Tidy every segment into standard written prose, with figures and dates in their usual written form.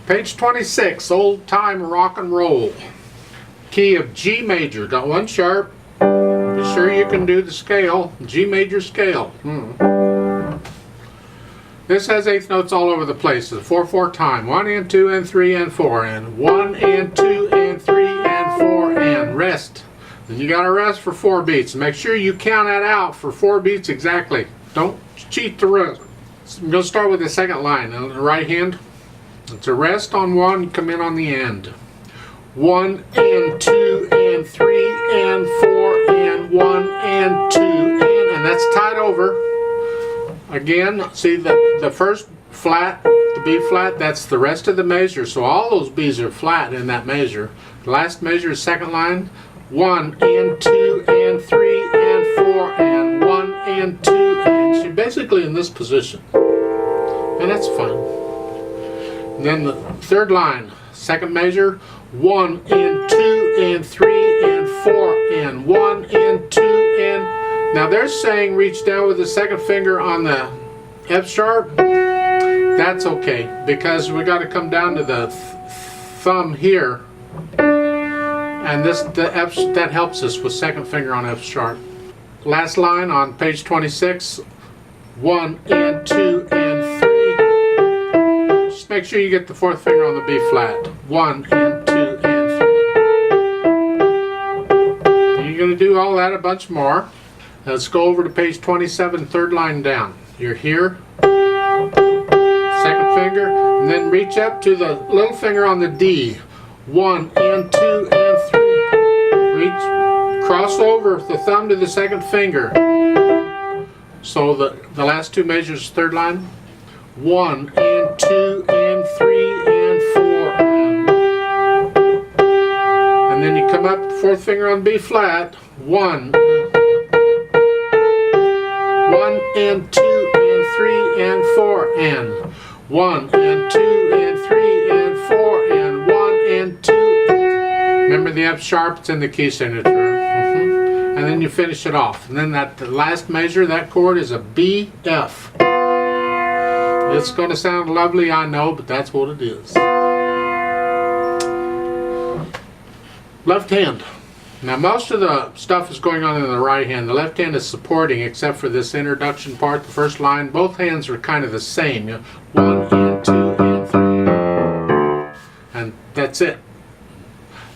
Page 26, old time rock and roll. Key of G major, got one sharp. Be sure you can do the scale, G major scale. This has eighth notes all over the place. It's a 4/4 time. 1 and 2 and 3 and 4 and 1 and 2 and 3 and 4 and rest. Then you gotta rest for 4 beats. Make sure you count that out for 4 beats exactly. Don't cheat the rest. So I'm gonna start with the second line. On the right hand, it's a rest on 1, come in on the end. 1 and 2 and 3 and 4 and 1 and 2 and that's tied over. Again, see the first flat, the B flat, that's the rest of the measure. So all those B's are flat in that measure. The last measure is second line. 1 and 2 and 3 and 4 and 1 and 2 and she's basically in this position. And that's fine. And then the third line, second measure, 1 and 2 and 3 and 4 and 1 and 2 and now they're saying reach down with the second finger on the F sharp. That's okay because we got to come down to the thumb here, and that helps us with second finger on F sharp. Last line on page 26, 1 and 2 and 3. Just make sure you get the fourth finger on the B flat. 1 and 2 and 3. You're going to do all that a bunch more. Let's go over to page 27, third line down. You're here, second finger, and then reach up to the little finger on the D. 1 and 2 and 3. Reach, cross over the thumb to the second finger. So the last two measures, third line. 1 and 2 and 3 and 4 and then you come up, fourth finger on B flat. 1 and 2 and 3 and 4 and 1 and 2 and 3 and 4 and 1 and 2. Remember the F sharp, it's in the key signature. And then you finish it off. And then the last measure, that chord is a B F. It's going to sound lovely, I know, but that's what it is. Left hand. Now most of the stuff is going on in the right hand. The left hand is supporting except for this introduction part, the first line. Both hands are kind of the same. 1 and 2 and 3. And that's it.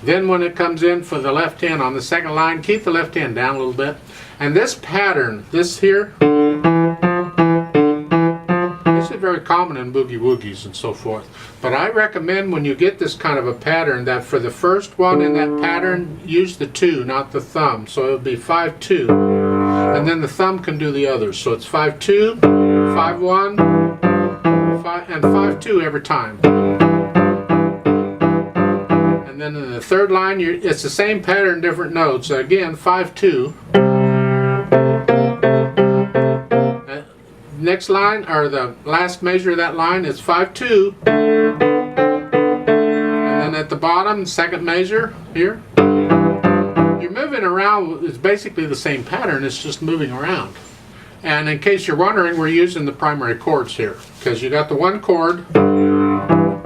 Then when it comes in for the left hand on the second line, keep the left hand down a little bit. And this pattern, this here, this is very common in boogie woogies and so forth. But I recommend when you get this kind of a pattern that for the first one in that pattern, use the 2, not the thumb. So it would be 5-2. And then the thumb can do the others. So it's 5-2, 5-1, 5, and 5-2 every time. And then in the third line, it's the same pattern, different notes. So again, 5-2. Next line, or the last measure of that line, is 5-2. And then at the bottom, second measure here. You're moving around, it's basically the same pattern, it's just moving around. And in case you're wondering, we're using the primary chords here. Because you got the one chord,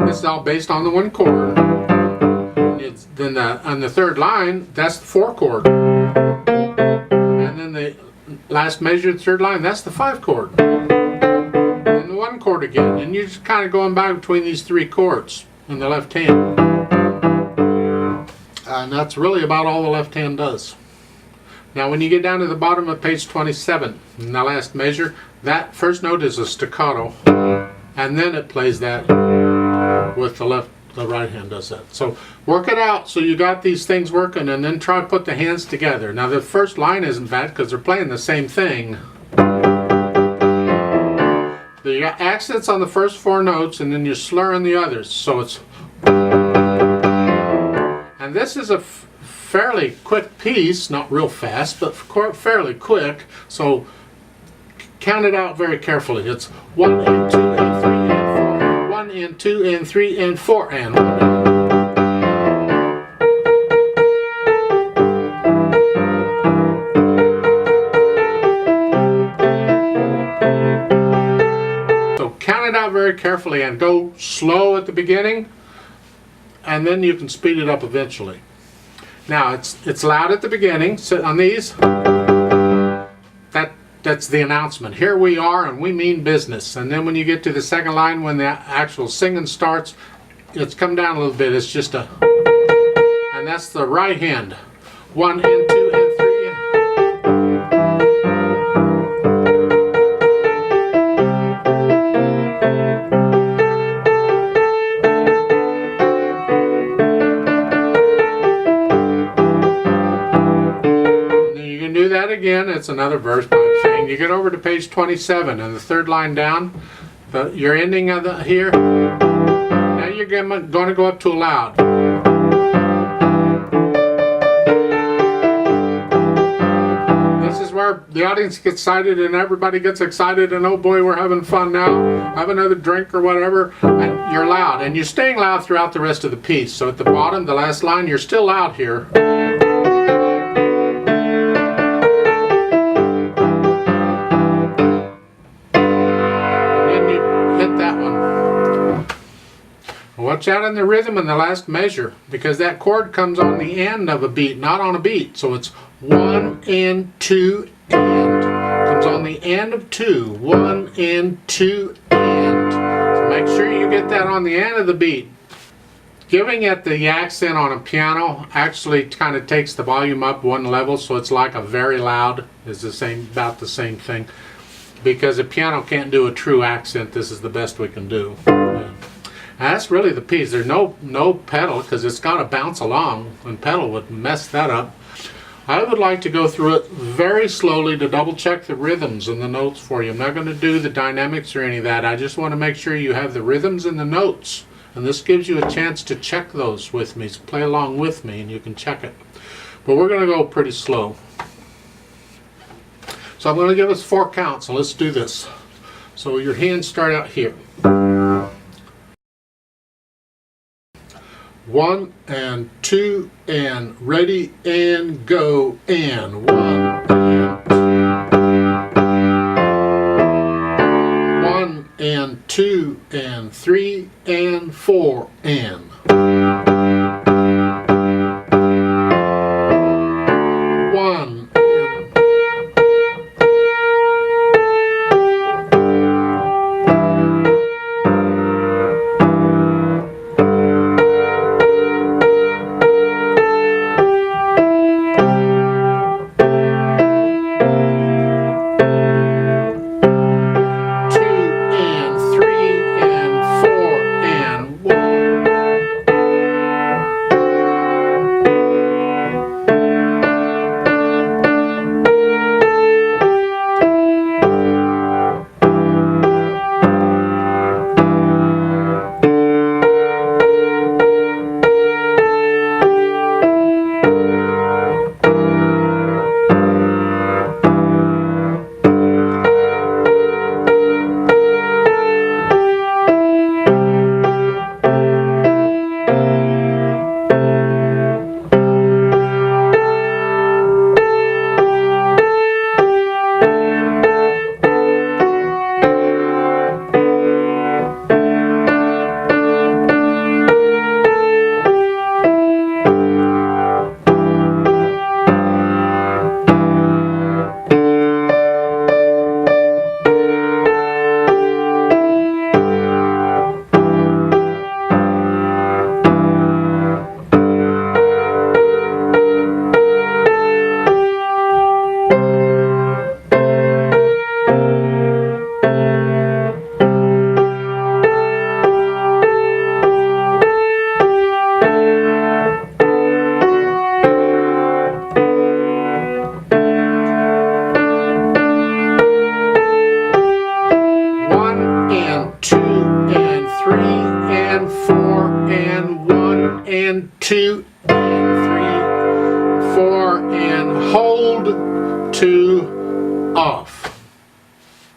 this is all based on the one chord. Then on the third line, that's the 4 chord. And then the last measure, the third line, that's the 5 chord. And the 1 chord again. And you're just kind of going back between these 3 chords in the left hand. And that's really about all the left hand does. Now when you get down to the bottom of page 27, in the last measure, that first note is a staccato. And then it plays that with the left. The right hand does that. So work it out so you got these things working, and then try to put the hands together. Now the first line isn't bad because they're playing the same thing. You got accents on the first 4 notes and then you're slurring the others. So it's, and this is a fairly quick piece, not real fast, but fairly quick. So count it out very carefully. It's 1 and 2 and 3 and 4. 1 and 2 and 3 and 4 and 1. So count it out very carefully and go slow at the beginning, and then you can speed it up eventually. Now it's loud at the beginning. So on these, that's the announcement. Here we are and we mean business. And then when you get to the second line, when the actual singing starts, it's come down a little bit. It's just a, and that's the right hand. 1 and 2 and 3. Again, it's another verse by saying. You get over to page 27 and the third line down, your ending of the here. Now you're going to go up to a loud. This is where the audience gets excited and everybody gets excited and oh boy, we're having fun now. Have another drink or whatever, and you're loud, and you're staying loud throughout the rest of the piece. So at the bottom, the last line, you're still loud here. Watch out on the rhythm in the last measure, because that chord comes on the end of a beat, not on a beat. So it's 1 and 2 and. Comes on the end of 2. 1 and 2 and. So make sure you get that on the end of the beat. Giving it the accent on a piano actually kind of takes the volume up one level, so it's like a very loud is about the same thing. Because a piano can't do a true accent, this is the best we can do. And that's really the piece. There's no pedal because it's got to bounce along, and pedal would mess that up. I would like to go through it very slowly to double check the rhythms and the notes for you. I'm not going to do the dynamics or any of that. I just want to make sure you have the rhythms and the notes. And this gives you a chance to check those with me. So play along with me and you can check it. But we're going to go pretty slow. So I'm going to give us 4 counts. So let's do this. So your hands start out here. 1 and 2 and ready and go and 1 and 2 and 3 and 4 and 1 and 2 and 3, 4, and hold 2 off.